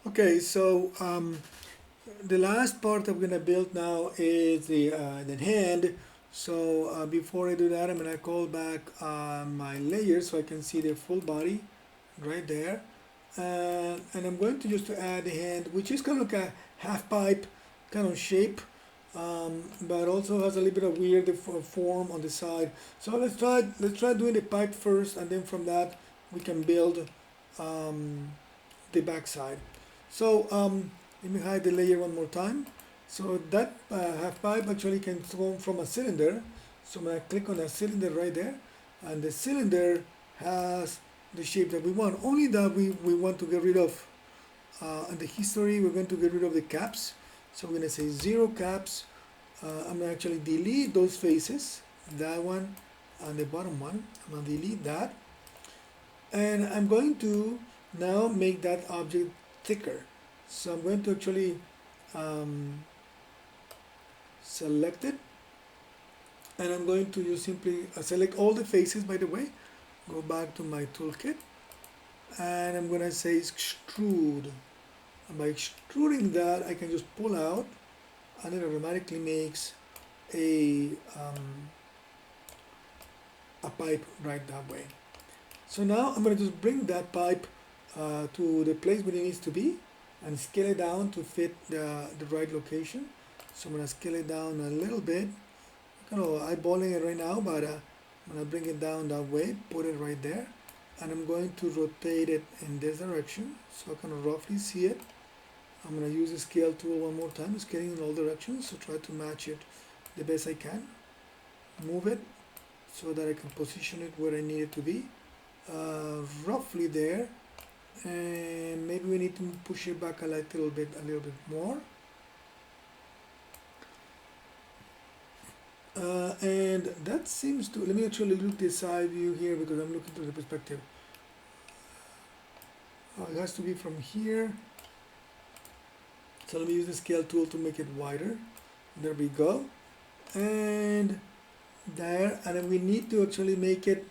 Okay, so the last part I'm gonna build now is the hand. So before I do that, I'm gonna call back my layer so I can see the full body right there. And I'm going to just to add the hand, which is kind of like a half pipe kind of shape, but also has a little bit of weird form on the side. So let's try doing the pipe first, and then from that we can build um, the back side. So let me hide the layer one more time. So that half pipe actually can come from a cylinder. So I'm going to click on that cylinder right there, and the cylinder has the shape that we want. Only that we want to get rid of in the history, we're going to get rid of the caps. So we're going to say 0 caps. I'm going to actually delete those faces, that one and the bottom one. I'm going to delete that, and I'm going to now make that object thicker. So I'm going to actually um, select it, and I'm going to just simply select all the faces, by the way, go back to my toolkit, and I'm going to say extrude. And by extruding that, I can just pull out, and it automatically makes a pipe right that way. So now I'm going to just bring that pipe to the place where it needs to be and scale it down to fit the right location. So I'm going to scale it down a little bit. I'm kind of eyeballing it right now, but I'm going to bring it down that way, put it right there, and I'm going to rotate it in this direction so I can roughly see it. I'm going to use the scale tool one more time, scaling in all directions, so try to match it the best I can. Move it so that I can position it where I need it to be, roughly there, and maybe we need to push it back a little bit more. And that seems to, let me actually look the side view here because I'm looking to the perspective. It has to be from here. So let me use the scale tool to make it wider. There we go. And there, and then we need to actually make it,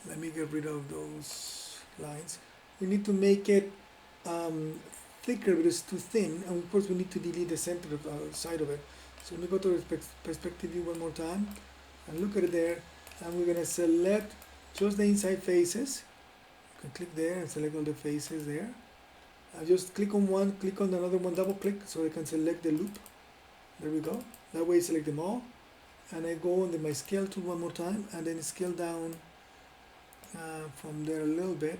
let me get rid of those lines. We need to make it thicker because it's too thin, and of course we need to delete the center of side of it. So let me go to the perspective view one more time and look at it there, and we're going to select just the inside faces. You can click there and select all the faces there. I just click on one, click on another one, double click so I can select the loop. There we go. That way I select them all, and I go on my scale tool one more time and then scale down from there a little bit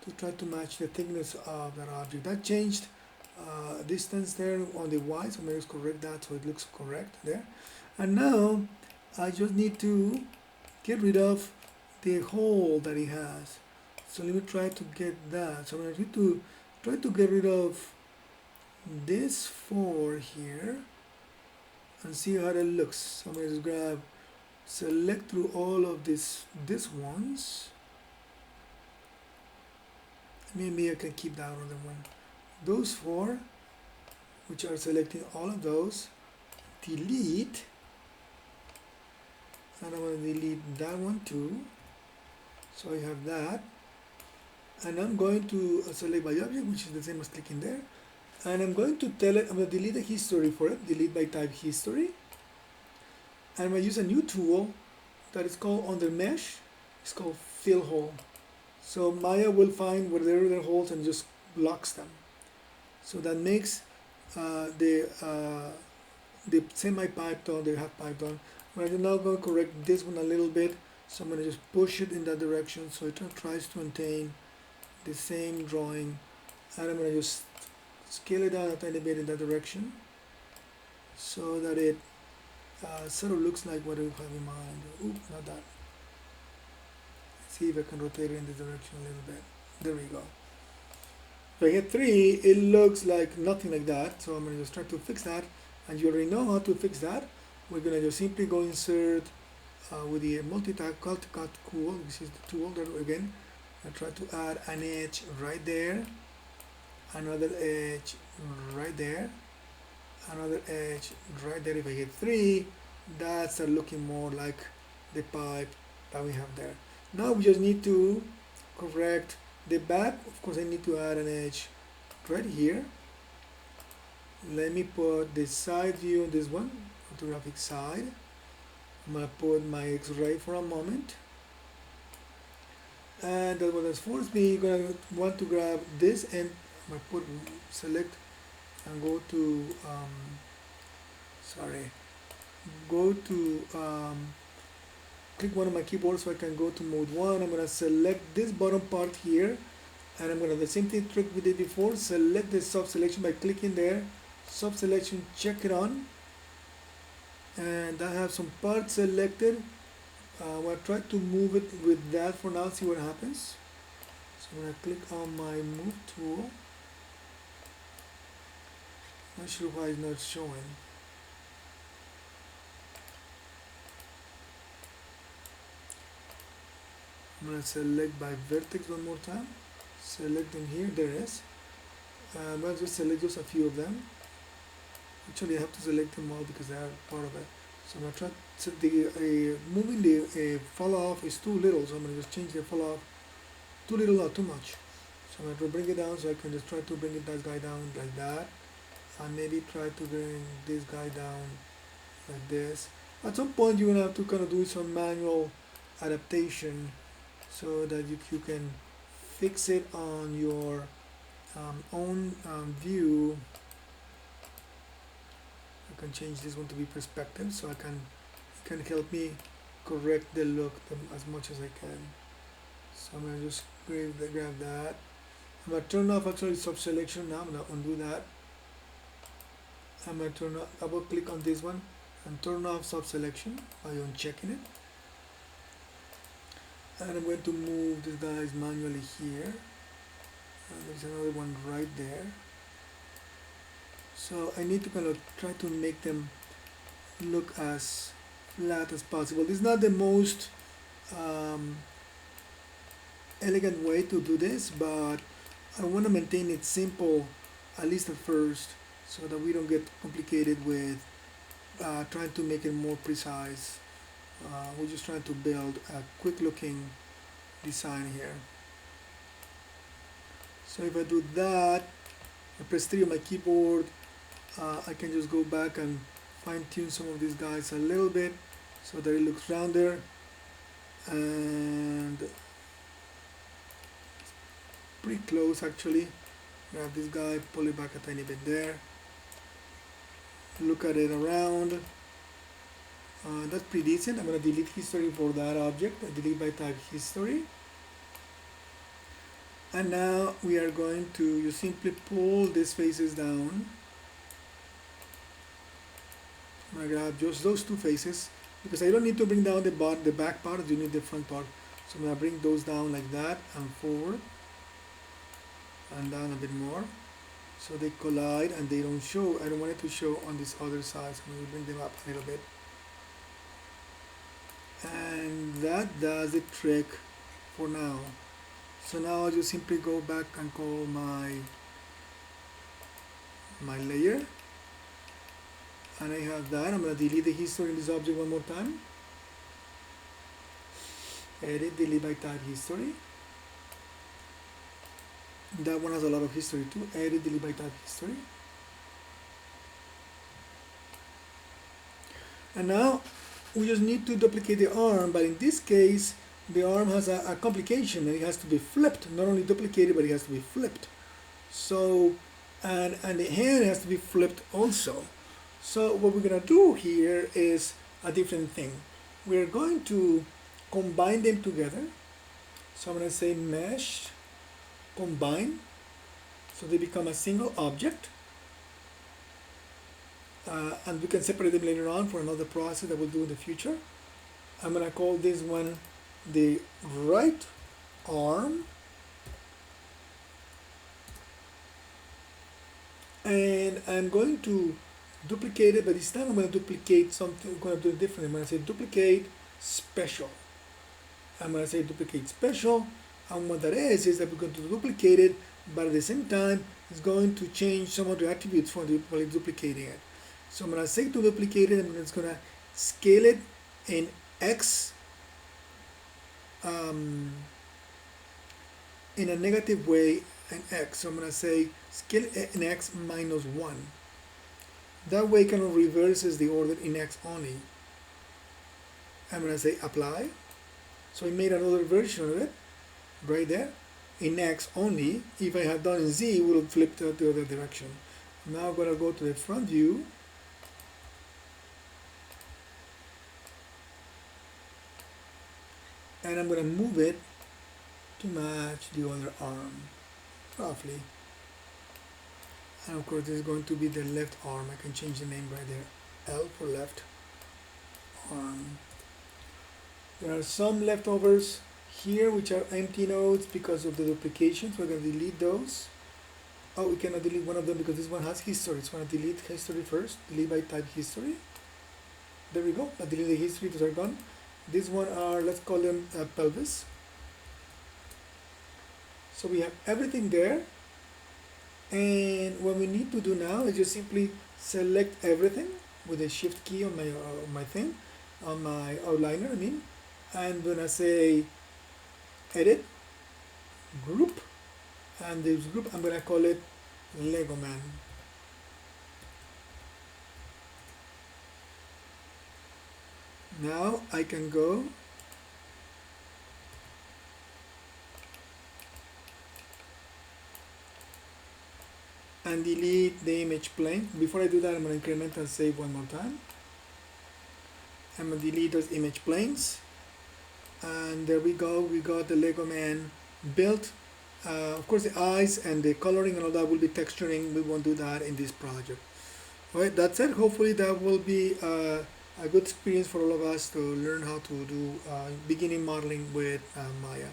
to try to match the thickness of that object. That changed distance there on the Y, so I'm going to correct that so it looks correct there. And now I just need to get rid of the hole that it has. So let me try to get that. So I'm going to try to get rid of this 4 here and see how that looks. So I'm going to just grab, select through all of these ones. Maybe I can keep that other one. Those 4, which are selecting all of those, delete, and I'm going to delete that one too. So I have that, and I'm going to select by object, which is the same as clicking there, and I'm going to tell it, I'm going to delete the history for it, delete by type history, and I'm going to use a new tool that is called under mesh. It's called fill hole. So Maya will find where there are holes and just blocks them. So that makes the semi-pipe down, the half-pipe down. I'm now going to correct this one a little bit. So I'm going to just push it in that direction so it tries to maintain the same drawing. And I'm going to just scale it down a tiny bit in that direction so that it sort of looks like what I have in mind. Oop, not that. See if I can rotate it in this direction a little bit. There we go. If I hit 3, it looks like nothing like that. So I'm going to just try to fix that. And you already know how to fix that. We're going to just simply go insert with the multi-cut tool. This is the tool that again, I try to add an edge right there, another edge right there, another edge right there. If I hit 3, that's looking more like the pipe that we have there. Now we just need to correct the back. Of course I need to add an edge right here. Let me put the side view on this one, orthographic side. I'm gonna put my X-ray for a moment, and that will force me. Gonna want to grab this, and I'm gonna put select and go to sorry, go to click one on my keyboard so I can go to mode 1. I'm gonna select this bottom part here, and I'm gonna the same thing trick we did before. Select the sub selection by clicking there, sub selection, check it on, and I have some parts selected. I'm gonna try to move it with that for now, see what happens. So I'm gonna click on my move tool. Not sure why it's not showing. I'm gonna select by vertex one more time. Select them here, there it is. I'm gonna just select just a few of them. Actually, I have to select them all because they are part of it. So I'm gonna try to the moving the fall off is too little, so I'm gonna just change the fall off. Too little, not too much. So I'm gonna bring it down, so I can just try to bring that guy down like that, and maybe try to bring this guy down like this. At some point, you're gonna have to kind of do some manual adaptation so that you can fix it on your own view. I can change this one to be perspective, so it can help me correct the look as much as I can. So I'm gonna just grab that. I'm gonna turn off actually sub selection now. I'm gonna undo that. I'm gonna turn off, double click on this one and turn off sub selection by unchecking it. And I'm going to move these guys manually here. And there's another one right there. So I need to kind of try to make them look as flat as possible. This is not the most elegant way to do this, but I want to maintain it simple, at least at first, so that we don't get complicated with trying to make it more precise. We're just trying to build a quick looking design here. So if I do that, I press 3 on my keyboard, I can just go back and fine tune some of these guys a little bit so that it looks rounder, and pretty close actually. Grab this guy, pull it back a tiny bit there, look at it around. That's pretty decent. I'm going to delete history for that object. Delete by tag history. And now we are going to, you simply pull these faces down. I'm going to grab just those two faces because I don't need to bring down the back part, you need the front part. So I'm going to bring those down like that and forward and down a bit more so they collide and they don't show. I don't want it to show on this other side, so I'm going to bring them up a little bit. And that does the trick for now. So now I'll just simply go back and call my layer, and I have that. I'm going to delete the history in this object one more time. Edit, delete by tag history. That one has a lot of history too. Edit, delete by tag history. And now we just need to duplicate the arm, but in this case the arm has a complication, and it has to be flipped. Not only duplicated, but it has to be flipped. So and the hand has to be flipped also. So what we're going to do here is a different thing. We're going to combine them together. So I'm going to say mesh combine, so they become a single object. And we can separate them later on for another process that we'll do in the future. I'm going to call this one the right arm, and I'm going to duplicate it, but this time I'm going to duplicate something. I'm going to do it differently. I'm going to say duplicate special. I'm going to say duplicate special, and what that is that we're going to duplicate it, but at the same time it's going to change some of the attributes while duplicating it. So I'm going to say to duplicate it, and it's going to scale it in X in a negative way, and x. So I'm going to say scale in x minus 1. That way kind of reverses the order in x only. I'm going to say apply. So I made another version of it right there. In x only. If I had done in z, it would have flipped the other direction. Now I'm going to go to the front view. And I'm going to move it to match the other arm, roughly. And of course this is going to be the left arm. I can change the name right there. L for left arm. There are some leftovers here which are empty nodes because of the duplications. We're going to delete those. Oh, we cannot delete one of them because this one has history. So I'm going to delete history first. Delete by type history. There we go. I delete the history. Those are gone. This one are, let's call them pelvis. So we have everything there. And what we need to do now is just simply select everything with the shift key on my thing, on my outliner, I mean. I'm gonna say edit, group, and this group I'm gonna call it Legoman. Now I can go and delete the image plane. Before I do that, I'm going to increment and save one more time. I'm going to delete those image planes. And there we go. We got the Legoman built. Of course, the eyes and the coloring and all that will be texturing. We won't do that in this project. All right, that's it. Hopefully that will be a good experience for all of us to learn how to do beginning modeling with Maya.